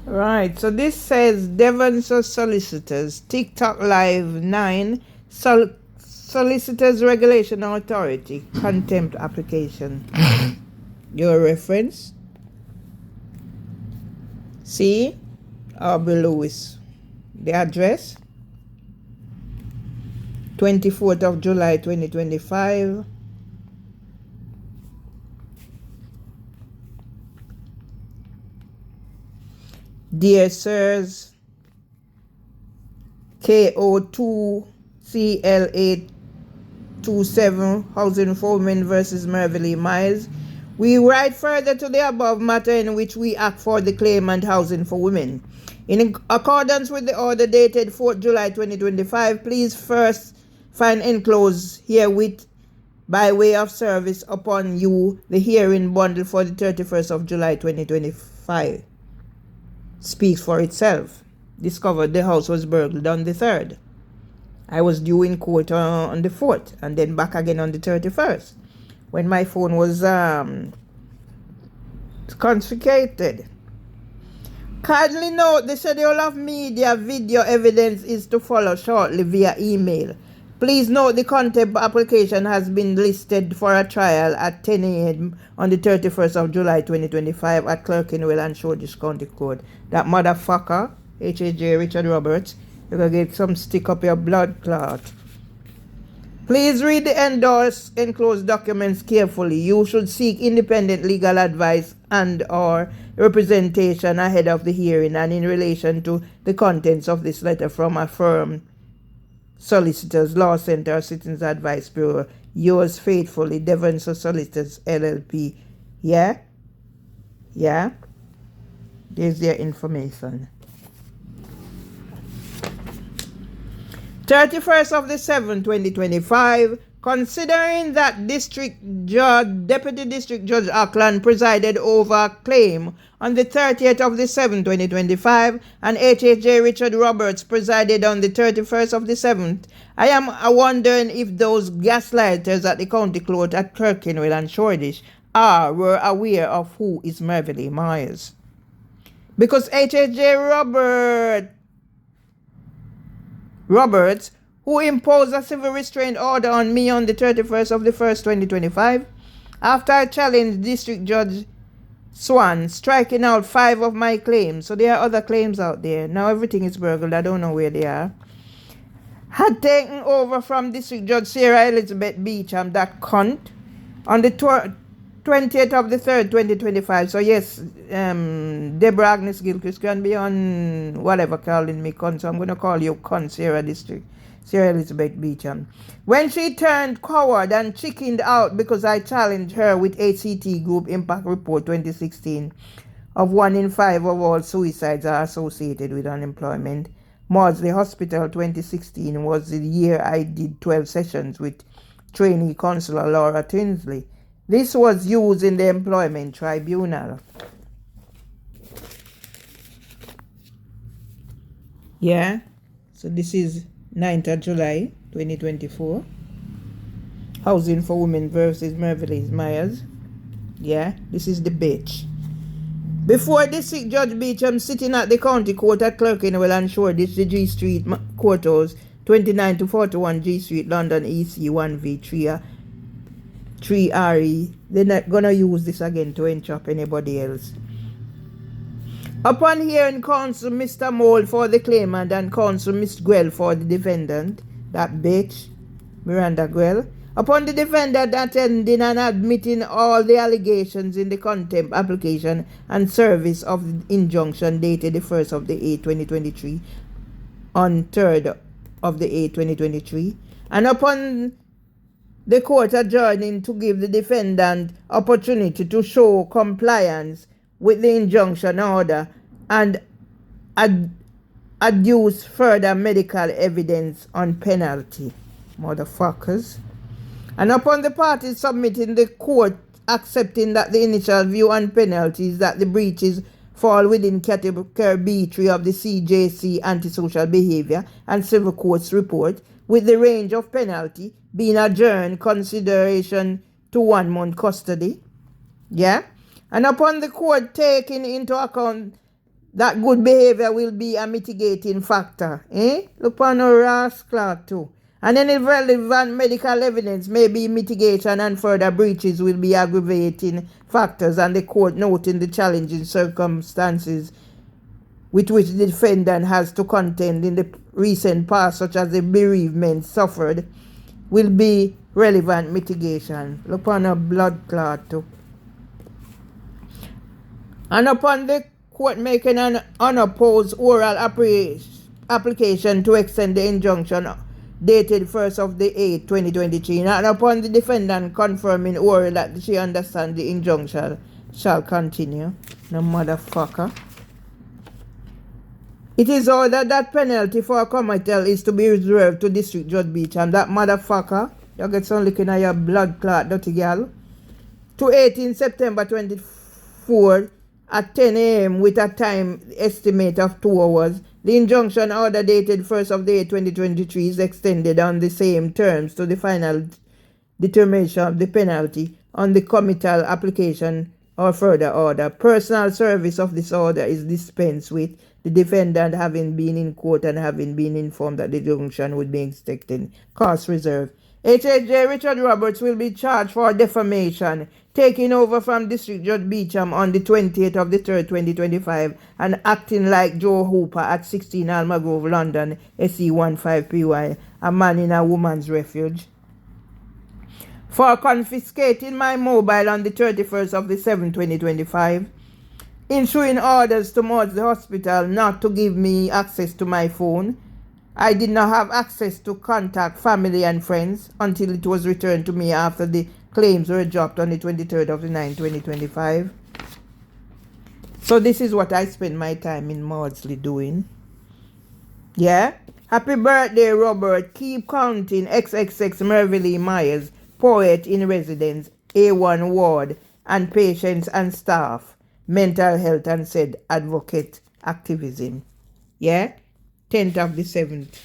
Right, so this says Devon's Solicitors, TikTok Live 9, Solicitors Regulation Authority, contempt application. Your reference? See? Aubrey Lewis. The address? 24th of July 2025. Dear Sirs, KO2CL827 Housing Foreman versus Merville Miles. We write further to the above matter in which we act for the claimant housing for women. In accordance with the order dated 4th July 2025, please first find enclosed herewith by way of service upon you the hearing bundle for the 31st of July 2025. Speaks for itself. Discovered the house was burgled on the 3rd. I was due in court on the 4th and then back again on the 31st when my phone was confiscated. Kindly note the schedule of media video evidence is to follow shortly via email. Please note the contempt application has been listed for a trial at 10 a.m. on the 31st of July 2025 at Clerkenwell and Shoreditch County Court. That motherfucker, H.A.J. Richard Roberts, you're going to get some stick up your blood clot. Please read the enclosed documents carefully. You should seek independent legal advice and or representation ahead of the hearing and in relation to the contents of this letter from a firm Solicitors, Law Center, Citizens Advice Bureau. Yours faithfully, Devon's Solicitors, LLP. Yeah? Yeah? There's their information. 31st of the 7th, 2025. Considering that Deputy District Judge Auckland presided over a claim on the 30th of the 7th, 2025, and H.H.J. Richard Roberts presided on the 31st of the 7th, I am wondering if those gaslighters at the county court at Clerkenwell and Shoreditch were aware of who is Merville Myers. Because H.H.J. Roberts, who imposed a civil restraint order on me on the 31st of the 1st, 2025, after I challenged District Judge Swan, striking out 5 of my claims. So there are other claims out there. Now everything is burgled. I don't know where they are. Had taken over from District Judge Sarah Elizabeth Beecham, that cunt, on the 20th of the 3rd, 2025. So yes, Deborah Agnes Gilchrist can be on whatever calling me cunt. So I'm going to call you cunt, Sarah Elizabeth Beecham. When she turned coward and chickened out because I challenged her with ACT Group Impact Report 2016 of 1 in 5 of all suicides are associated with unemployment. Maudsley Hospital 2016 was the year I did 12 sessions with trainee counsellor Laura Tinsley. This was used in the employment tribunal. Yeah, so this is 9th of July 2024. Housing for Women versus Merville Myers. Yeah, this is the bitch. Before District Judge Beecham sitting at the county court at Clerkenwell and Shoreditch, the G Street Courthouse, 29 to 41 G Street, London, EC 1V 3RE. They're not gonna use this again to entrap anybody else. Upon hearing counsel Mr. Mole for the claimant and counsel Miss Gwell for the defendant, that bitch, Miranda Gwell, upon the defendant attending and admitting all the allegations in the contempt application and service of the injunction dated the 1st of the 8th, 2023, on 3rd of the 8th, 2023, and upon the court adjourning to give the defendant opportunity to show compliance with the injunction order and adduce further medical evidence on penalty. Motherfuckers. And upon the parties submitting, the court accepting that the initial view on penalties that the breaches fall within category B3 of the CJC antisocial behavior and civil courts report, with the range of penalty being adjourned consideration to 1 month custody. Yeah? And upon the court taking into account that good behavior will be a mitigating factor. Look on a rascal too. And any relevant medical evidence may be mitigation and further breaches will be aggravating factors, and the court noting the challenging circumstances with which the defendant has to contend in the recent past, such as the bereavement suffered, will be relevant mitigation. Look upon a blood clot too. And upon the court making an unopposed oral application to extend the injunction dated 1st of the 8th, 2023, and upon the defendant confirming oral that she understands the injunction shall continue. No motherfucker. It is ordered that penalty for a committal is to be reserved to District Judge Beecham. That motherfucker, you get some licking at your blood clot, dirty girl. To 18 September 24 at 10 a.m. with a time estimate of 2 hours. The injunction order dated 1st of the 8th, 2023 is extended on the same terms to the final determination of the penalty on the committal application or further order. Personal service of this order is dispensed with, the defendant having been in court and having been informed that the injunction would be extended. Cost reserved. HHJ Richard Roberts will be charged for defamation, taking over from District Judge Beecham on the 28th of the 3rd, 2025, and acting like Joe Hooper at 16 Almagrove, London, SE15PY, a man in a woman's refuge. For confiscating my mobile on the 31st of the 7th, 2025, issuing orders towards the hospital not to give me access to my phone. I did not have access to contact family and friends until it was returned to me after the claims were dropped on the 23rd of the 9th, 2025. So this is what I spend my time in Maudsley doing. Yeah? Happy birthday, Robert. Keep counting. XXX Merville Myers, poet in residence, A1 ward, and patients and staff. Mental health and said advocate activism. Yeah? 10th of the 7th.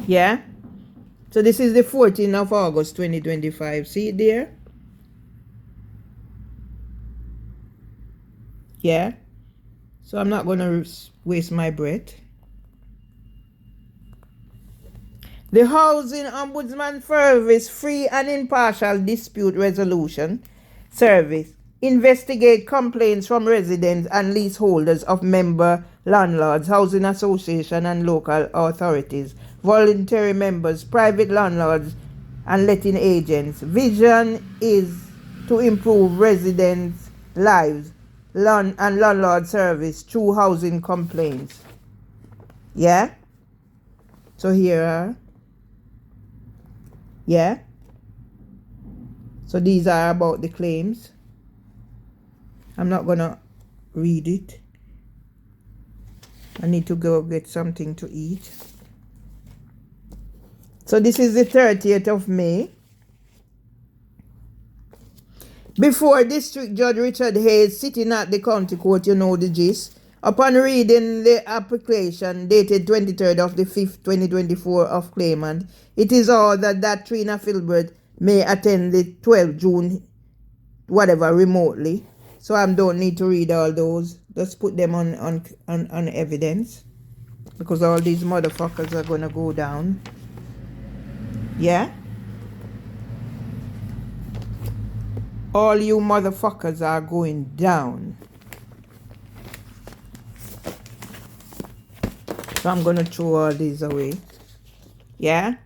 Yeah? So this is the 14th of August 2025. See it there? Yeah? So I'm not going to waste my breath. The Housing Ombudsman Service Free and Impartial Dispute Resolution Service investigate complaints from residents and leaseholders of member landlords, housing association and local authorities, voluntary members, private landlords and letting agents. Vision is to improve residents' lives and landlord service through housing complaints. Yeah? So here are. Yeah? So these are about the claims. I'm not gonna read it. I need to go get something to eat. So this is the 30th of May. Before District Judge Richard Hayes sitting at the county court, you know the gist. Upon reading the application dated 23rd of the 5th, 2024 of claimant, it is ordered that Trina Filbert may attend the 12th June, whatever, remotely. So I don't need to read all those. Just put them on evidence. Because all these motherfuckers are going to go down. Yeah? All you motherfuckers are going down. So I'm going to throw all these away. Yeah?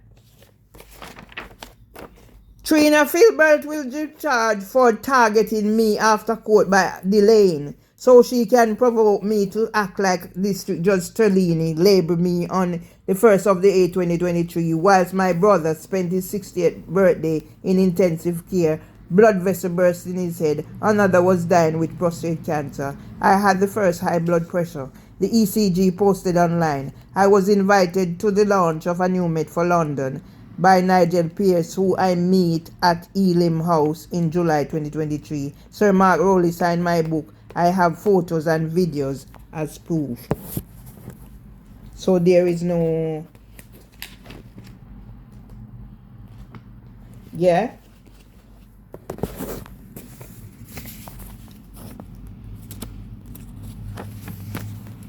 Trina Filbert will be charged for targeting me after court by delaying, so she can provoke me to act like District Judge Sterlini labeled me on the 1st of the 8th, 2023, whilst my brother spent his 60th birthday in intensive care. Blood vessel burst in his head. Another was dying with prostate cancer. I had the first high blood pressure. The ECG posted online. I was invited to the launch of a new Met for London by Nigel Pearce, who I meet at Elim House in July 2023. Sir Mark Rowley signed my book. I have photos and videos as proof. So there is no Yeah.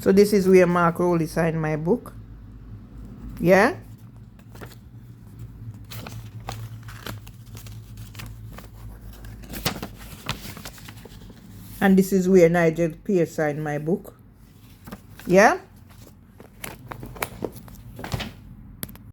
So this is where Mark Rowley signed my book. Yeah. And this is where Nigel Pearce signed my book. Yeah.